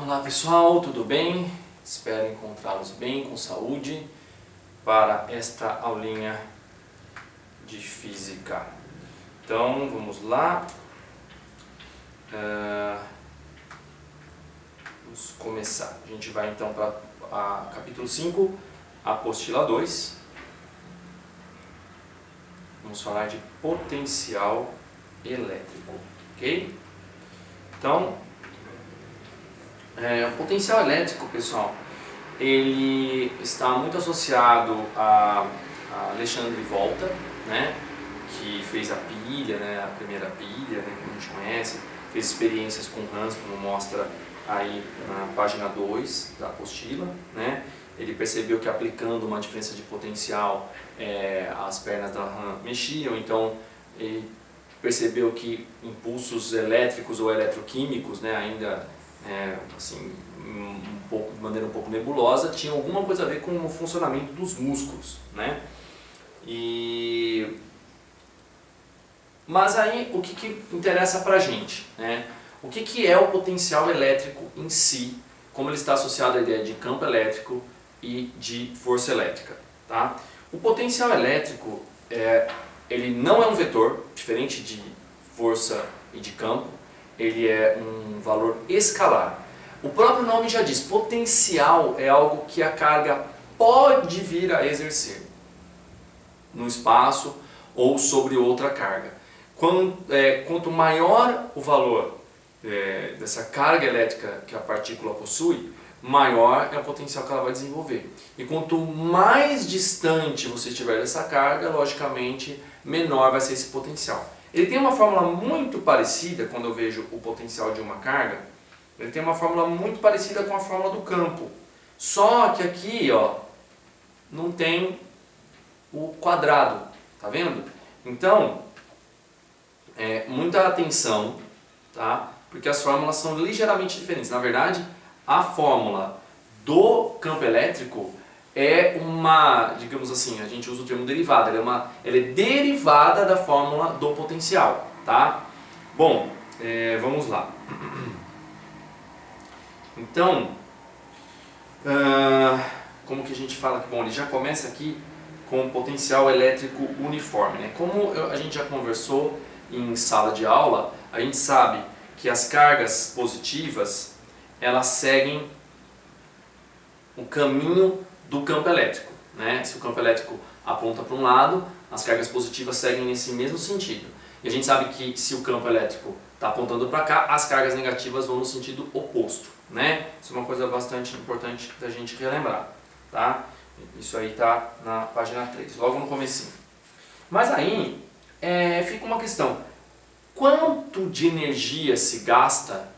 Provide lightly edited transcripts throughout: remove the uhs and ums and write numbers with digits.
Olá pessoal, tudo bem? Espero encontrá-los bem, com saúde, para esta aulinha de física. Então, vamos lá. Vamos começar. A gente vai então para capítulo 5, apostila 2. Vamos falar de potencial elétrico, ok? Então, o potencial elétrico, pessoal, ele está muito associado a Alexandre Volta, né, que fez a pilha, né, a primeira pilha, né, que a gente conhece, fez experiências com rãs, como mostra aí na página 2 da apostila, né. Ele percebeu que aplicando uma diferença de potencial, as pernas da rã mexiam, então ele percebeu que impulsos elétricos ou eletroquímicos, né, ainda assim, de maneira um pouco nebulosa, tinha alguma coisa a ver com o funcionamento dos músculos, né? Mas aí o que interessa pra gente, né? O que é o potencial elétrico em si, como ele está associado à ideia de campo elétrico e de força elétrica, tá? O potencial elétrico, ele não é um vetor, diferente de força e de campo, ele é um valor escalar. O próprio nome já diz, potencial é algo que a carga pode vir a exercer no espaço ou sobre outra carga. Quanto maior o valor dessa carga elétrica que a partícula possui, maior é o potencial que ela vai desenvolver. E quanto mais distante você estiver dessa carga, logicamente, menor vai ser esse potencial. Ele tem uma fórmula muito parecida, quando eu vejo o potencial de uma carga, ele tem uma fórmula muito parecida com a fórmula do campo. Só que aqui, ó, não tem o quadrado, tá vendo? Então, muita atenção, tá? Porque as fórmulas são ligeiramente diferentes. Na verdade, a fórmula do campo elétrico é uma, digamos assim, a gente usa o termo derivada, ela é derivada da fórmula do potencial, tá? Bom, vamos lá. Então, como que a gente fala que, bom, ele já começa aqui com o potencial elétrico uniforme, né? Como a gente já conversou em sala de aula, a gente sabe que as cargas positivas, elas seguem o caminho do campo elétrico, né? Se o campo elétrico aponta para um lado, as cargas positivas seguem nesse mesmo sentido. E a gente sabe que se o campo elétrico está apontando para cá, as cargas negativas vão no sentido oposto, né? Isso é uma coisa bastante importante da gente relembrar, tá? Isso aí está na página 3, logo no comecinho. Mas aí fica uma questão: quanto de energia se gasta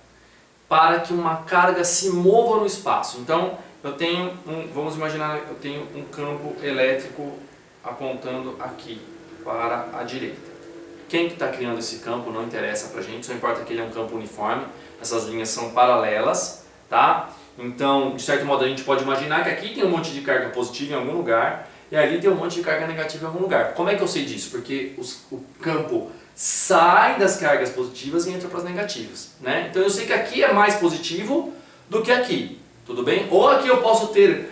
para que uma carga se mova no espaço? Então, eu tenho vamos imaginar, eu tenho um campo elétrico apontando aqui para a direita. Quem que está criando esse campo não interessa pra gente, só importa que ele é um campo uniforme, essas linhas são paralelas, tá? Então, de certo modo, a gente pode imaginar que aqui tem um monte de carga positiva em algum lugar e ali tem um monte de carga negativa em algum lugar. Como é que eu sei disso? Porque o campo sai das cargas positivas e entra para as negativas, né? Então eu sei que aqui é mais positivo do que aqui, tudo bem? Ou aqui eu posso ter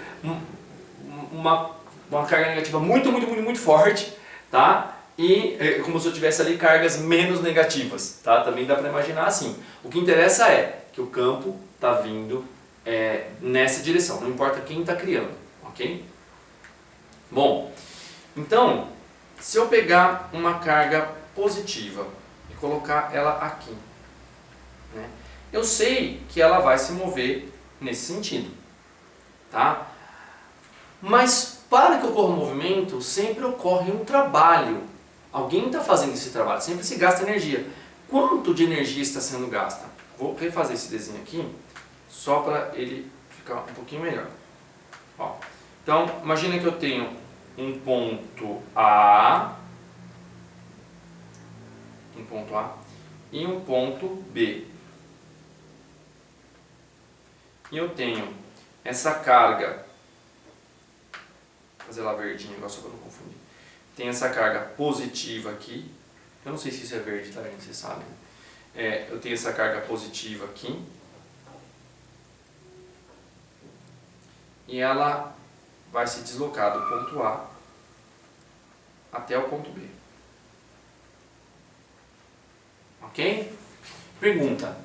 uma carga negativa muito forte, tá? E como se eu tivesse ali cargas menos negativas, tá? Também dá para imaginar assim. O que interessa é que o campo está vindo nessa direção, não importa quem está criando, ok? Bom, então, se eu pegar uma carga positiva e colocar ela aqui, né, eu sei que ela vai se mover nesse sentido, tá? Mas para que ocorra um movimento, sempre ocorre um trabalho. Alguém está fazendo esse trabalho, sempre se gasta energia. Quanto de energia está sendo gasta? Vou refazer esse desenho aqui, só para ele ficar um pouquinho melhor. Ó. Então, imagina que eu tenho um ponto A e um ponto B. E eu tenho essa carga, vou fazer ela verdinha agora só para não confundir. Tem essa carga positiva aqui, eu não sei se isso é verde, tá, gente? Vocês sabem. Eu tenho essa carga positiva aqui e ela vai se deslocar do ponto A até o ponto B. Ok? Pergunta: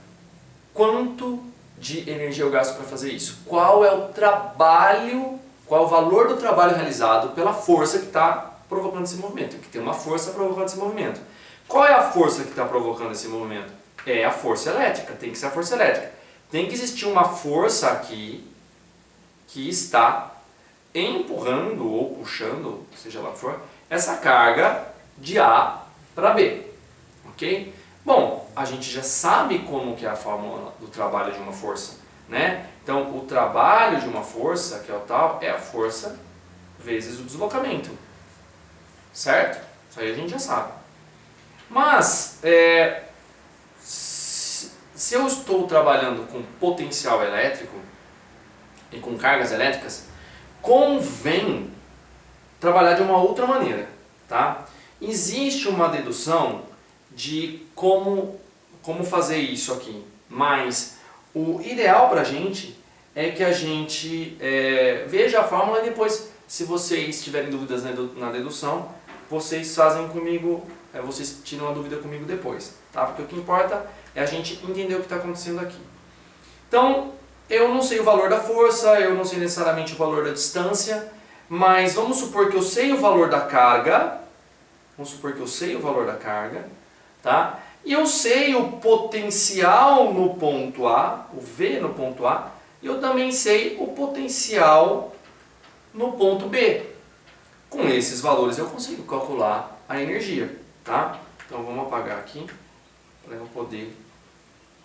quanto de energia eu gasto para fazer isso? Qual é o trabalho, qual é o valor do trabalho realizado pela força que está provocando esse movimento? Que tem uma força provocando esse movimento. Qual é a força que está provocando esse movimento? É a força elétrica, tem que ser a força elétrica. Tem que existir uma força aqui que está empurrando ou puxando, seja lá o que for, essa carga de A para B. Ok? Bom, a gente já sabe como que é a fórmula do trabalho de uma força, né? Então, o trabalho de uma força, que é o tal, é a força vezes o deslocamento. Certo? Isso aí a gente já sabe. Mas, se eu estou trabalhando com potencial elétrico e com cargas elétricas, convém trabalhar de uma outra maneira, tá? Existe uma dedução de como fazer isso aqui, mas o ideal para a gente é que a gente veja a fórmula e depois, se vocês tiverem dúvidas na dedução, vocês fazem comigo, vocês tiram a dúvida comigo depois, tá? Porque o que importa é a gente entender o que está acontecendo aqui. Então, eu não sei o valor da força, eu não sei necessariamente o valor da distância, mas vamos supor que eu sei o valor da carga, tá? E eu sei o potencial no ponto A, o V no ponto A, e eu também sei o potencial no ponto B. Com esses valores eu consigo calcular a energia, tá? Então vamos apagar aqui para eu poder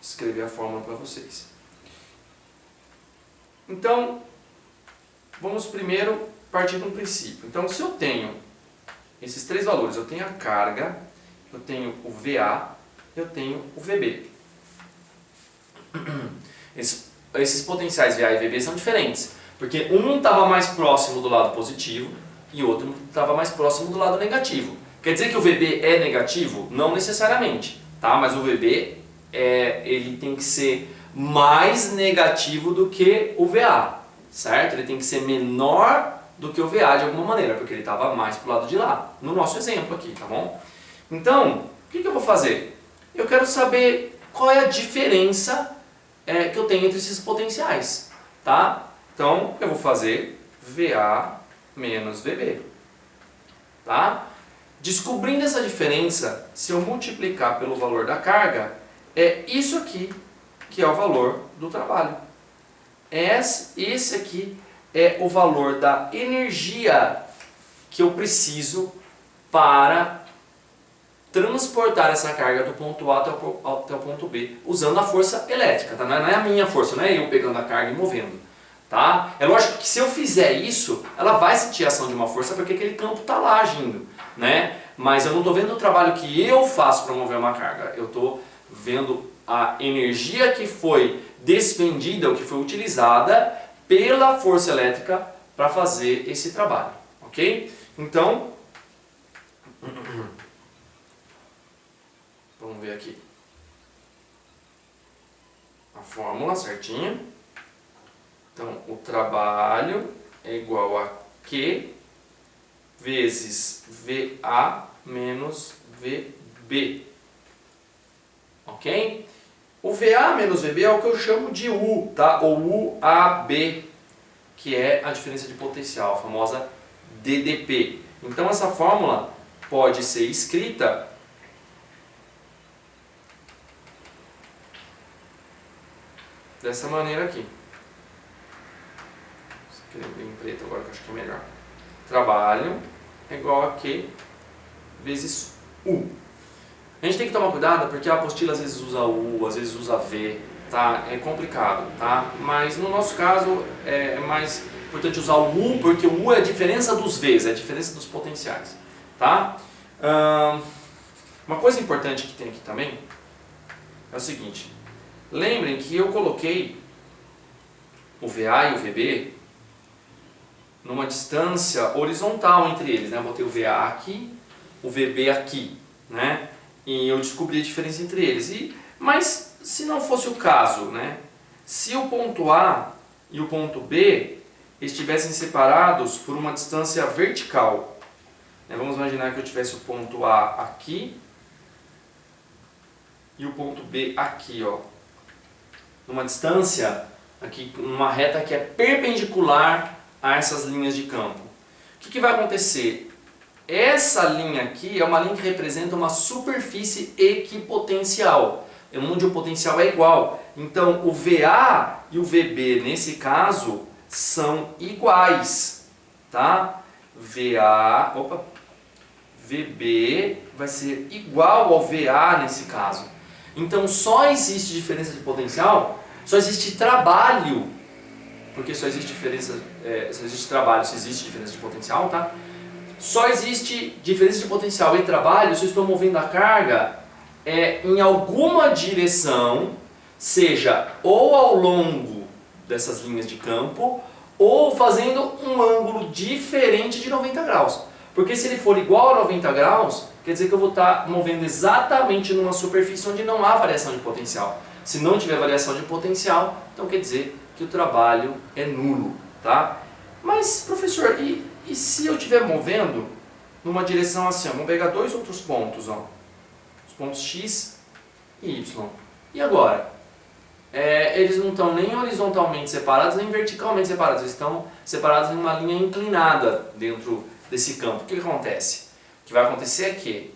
escrever a fórmula para vocês. Então, vamos primeiro partir de um princípio. Então, se eu tenho esses três valores, eu tenho a carga, eu tenho o VA, eu tenho o VB. Esses potenciais VA e VB são diferentes, porque um estava mais próximo do lado positivo e outro estava mais próximo do lado negativo. Quer dizer que o VB é negativo? Não necessariamente, tá? Mas o VB ele tem que ser mais negativo do que o VA, certo? Ele tem que ser menor do que o VA de alguma maneira, porque ele estava mais para o lado de lá, no nosso exemplo aqui, tá bom? Então, o que eu vou fazer? Eu quero saber qual é a diferença que eu tenho entre esses potenciais, tá? Então, eu vou fazer VA menos VB, tá? Descobrindo essa diferença, se eu multiplicar pelo valor da carga, é isso aqui que é o valor do trabalho. Esse aqui é o valor da energia que eu preciso para transportar essa carga do ponto A até o ponto B, usando a força elétrica, tá? Não é a minha força, não é eu pegando a carga e movendo. Tá? É lógico que se eu fizer isso, ela vai sentir a ação de uma força porque aquele campo está lá agindo, né? Mas eu não estou vendo o trabalho que eu faço para mover uma carga, eu estou vendo a energia que foi despendida, ou que foi utilizada pela força elétrica para fazer esse trabalho, ok? Então, vamos ver aqui a fórmula certinha. Então, o trabalho é igual a Q vezes VA menos VB. Ok? O VA menos VB é o que eu chamo de U, tá? Ou UAB, que é a diferença de potencial, a famosa DDP. Então, essa fórmula pode ser escrita dessa maneira aqui. Escrever em preto agora que eu acho que é melhor. Trabalho é igual a Q vezes U. A gente tem que tomar cuidado porque a apostila às vezes usa U, às vezes usa V, tá? É complicado, tá? Mas no nosso caso é mais importante usar o U porque o U é a diferença dos Vs, é a diferença dos potenciais, tá? Uma coisa importante que tem aqui também é o seguinte. Lembrem que eu coloquei o VA e o VB numa distância horizontal entre eles, né? Eu botei o VA aqui, o VB aqui, né? E eu descobri a diferença entre eles. Mas se não fosse o caso, né? Se o ponto A e o ponto B estivessem separados por uma distância vertical. Vamos imaginar que eu tivesse o ponto A aqui e o ponto B aqui, ó. Numa distância, aqui, numa reta que é perpendicular a essas linhas de campo. O que vai acontecer? Essa linha aqui é uma linha que representa uma superfície equipotencial, onde o potencial é igual. Então, o VA e o VB, nesse caso, são iguais, tá? VB vai ser igual ao VA nesse caso. Então, só existe diferença de potencial, só existe trabalho, porque só existe trabalho se existe diferença de potencial, tá? Só existe diferença de potencial e trabalho se eu estou movendo a carga em alguma direção, seja ou ao longo dessas linhas de campo, ou fazendo um ângulo diferente de 90 graus. Porque se ele for igual a 90 graus, quer dizer que eu vou estar movendo exatamente numa superfície onde não há variação de potencial. Se não tiver variação de potencial, então quer dizer que o trabalho é nulo, tá? Mas, professor, e se eu estiver movendo numa direção assim, ó, vamos pegar dois outros pontos, ó, os pontos X e Y. E agora? Eles não estão nem horizontalmente separados, nem verticalmente separados, eles estão separados em uma linha inclinada dentro desse campo. O que acontece? O que vai acontecer é que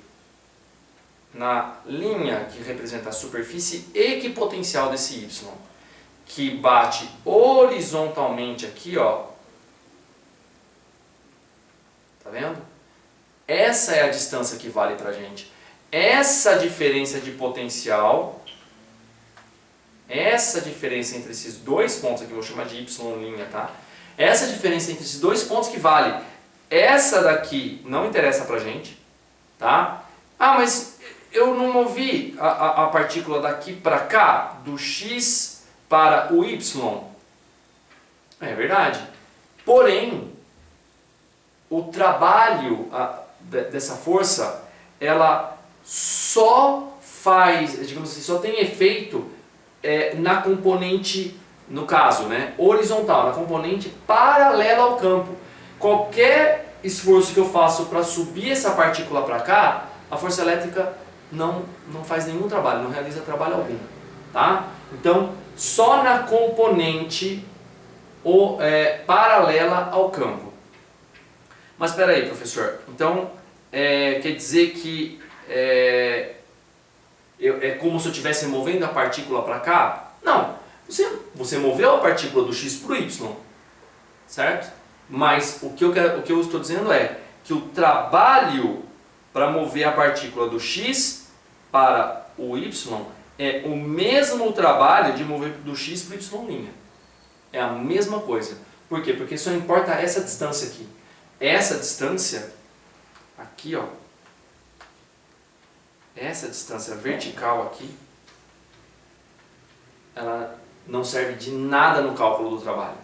na linha que representa a superfície equipotencial desse Y, que bate horizontalmente aqui, ó, tá vendo? Essa é a distância que vale pra gente. Essa diferença de potencial, essa diferença entre esses dois pontos aqui, eu vou chamar de Y', tá? Essa diferença entre esses dois pontos que vale. Essa daqui não interessa pra gente, tá? Ah, mas eu não movi a partícula daqui para cá, do X para o Y. É verdade. Porém, o trabalho dessa força, ela só faz, digamos assim, só tem efeito na componente, no caso, né, horizontal, na componente paralela ao campo. Qualquer esforço que eu faço para subir essa partícula para cá, a força elétrica não faz nenhum trabalho, não realiza trabalho algum, tá? Então, só na componente paralela ao campo. Mas espera aí, professor, então quer dizer que é como se eu estivesse movendo a partícula para cá? Não, você moveu a partícula do X para o Y, certo? Mas o que eu estou dizendo é que o trabalho para mover a partícula do X para o Y é o mesmo trabalho de mover do X para o Y'. É a mesma coisa. Por quê? Porque só importa essa distância aqui. Essa distância, aqui ó, essa distância vertical aqui, ela não serve de nada no cálculo do trabalho,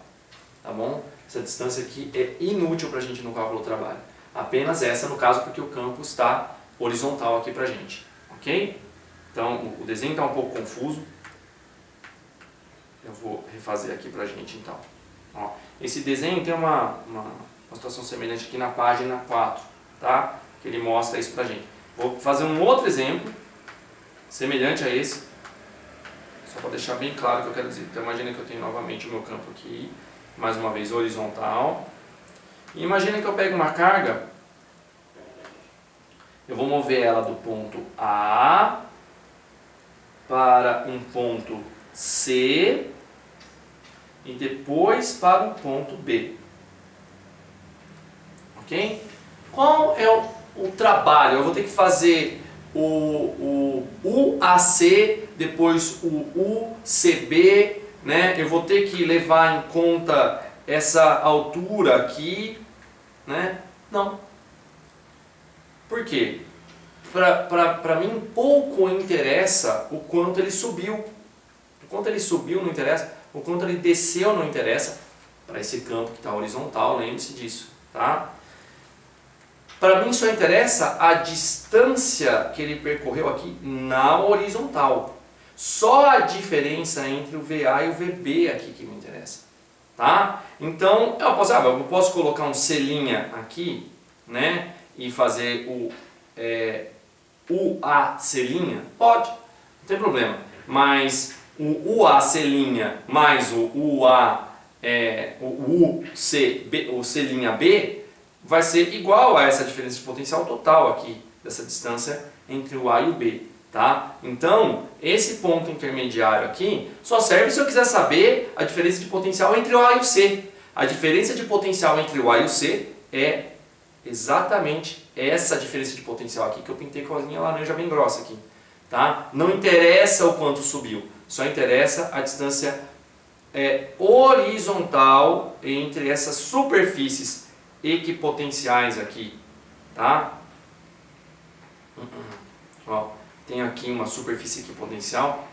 tá bom? Essa distância aqui é inútil para a gente no cálculo do trabalho. Apenas essa no caso porque o campo está horizontal aqui para a gente, ok? Então o desenho está um pouco confuso. Eu vou refazer aqui para a gente então. Ó, esse desenho tem uma situação semelhante aqui na página 4, tá? Que ele mostra isso para a gente. Vou fazer um outro exemplo semelhante a esse, só para deixar bem claro o que eu quero dizer. Então imagina que eu tenho novamente o meu campo aqui, mais uma vez horizontal. E imagina que eu pego uma carga, eu vou mover ela do ponto A para um ponto C e depois para um ponto B. Ok? Qual é o trabalho? Eu vou ter que fazer o UAC, depois o UCB, né? Eu vou ter que levar em conta essa altura aqui, né? Não. Por quê? Para mim pouco interessa o quanto ele subiu. O quanto ele subiu não interessa, o quanto ele desceu não interessa. Para esse campo que está horizontal, lembre-se disso, tá? Para mim só interessa a distância que ele percorreu aqui na horizontal. Só a diferença entre o VA e o VB aqui que me interessa, tá? Então eu posso colocar um C' aqui, né? E fazer o UAC'? Pode, não tem problema. Mas o UAC' mais o o C'B vai ser igual a essa diferença de potencial total aqui, dessa distância entre o A e o B. Tá? Então, esse ponto intermediário aqui só serve se eu quiser saber a diferença de potencial entre o A e o C. A diferença de potencial entre o A e o C é exatamente essa diferença de potencial aqui que eu pintei com a linha laranja bem grossa aqui. Tá? Não interessa o quanto subiu, só interessa a distância horizontal entre essas superfícies equipotenciais aqui. Tá? Ó, tem aqui uma superfície equipotencial